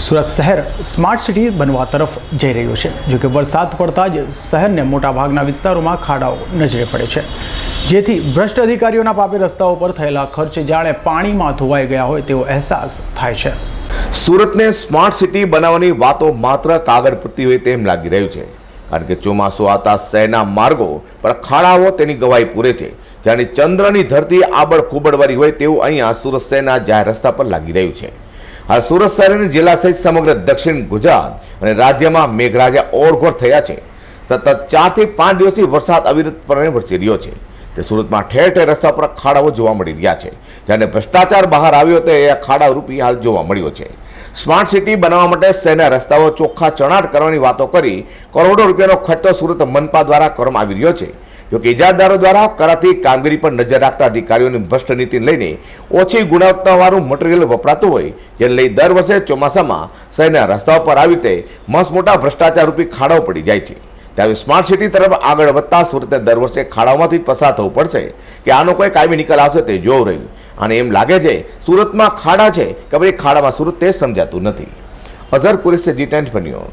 સુરત શહેર smart city બનવા તરફ જઈ રહ્યું છે, જો કે વરસાદ પડતા જ શહેરને મોટાભાગના વિસ્તારોમાં ખાડાઓ નજરે પડે છે, જેથી ભ્રષ્ટ અધિકારીઓના પાપે રસ્તાઓ પર થયેલા ખર્ચ જાણે પાણીમાં ધોવાઈ ગયા હોય તેવો અહેસાસ થાય છે. સુરતને સ્માર્ટ સિટી બનાવવાની વાતો માત્ર કાગળ પૂરતી હોય તેમ લાગી રહ્યું છે, કારણ કે ચોમાસું આવતા શહેરના માર્ગો પર ખાડાઓ તેની ગવાહી પૂરે છે. જાણે ચંદ્રની ધરતી આબડ ખૂબડવાળી હોય તેવું અહીંયા સુરત શહેરના જાહેર રસ્તા પર લાગી રહ્યું છે. હાલ સુરત શહેર અને જિલ્લા સહિત સમગ્ર દક્ષિણ ગુજરાત અને રાજ્યમાં મેઘરાજા ઓળઘોળ થયા છે. સતત 4 થી 5 દિવસથી વરસાદ અવિરતપણે વરસી રહ્યો છે. તે સુરતમાં ઠેર ઠેર રસ્તા પર ખાડાઓ જોવા મળી રહ્યા છે. જ્યારે ભ્રષ્ટાચાર બહાર આવ્યો તો એ ખાડા રૂપી હાલ જોવા મળ્યો છે. સ્માર્ટ સિટી બનાવવા માટે શહેરના રસ્તાઓ ચોખ્ખા ચણાટ કરવાની વાતો કરી કરોડો રૂપિયાનો ખર્ચો સુરત મનપા દ્વારા કરવામાં આવી રહ્યો છે. જોકે ઇજારદારો દ્વારા કરાતી કામગીરી પર નજર રાખતા અધિકારીઓની ભ્રષ્ટ નીતિને લઈને ઓછી ગુણવત્તાવાળું મટીરિયલ વપરાતું હોય, જેને લઈ દર વર્ષે ચોમાસામાં શહેરના રસ્તાઓ પર આવી રીતે મસ્ત મોટા ભ્રષ્ટાચાર રૂપી ખાડાઓ પડી જાય છે. ત્યારે સ્માર્ટ સિટી તરફ આગળ વધતા સુરતને દર વર્ષે ખાડાઓમાંથી પસાર થવું પડશે કે આનો કોઈ કાયમી નિકાલ આવશે તે જોવું રહ્યું. અને એમ લાગે છે સુરતમાં ખાડા છે કે ભાઈ ખાડામાં સુરત તે સમજાતું નથી. અઝર કુરેશી G10 બન્યો.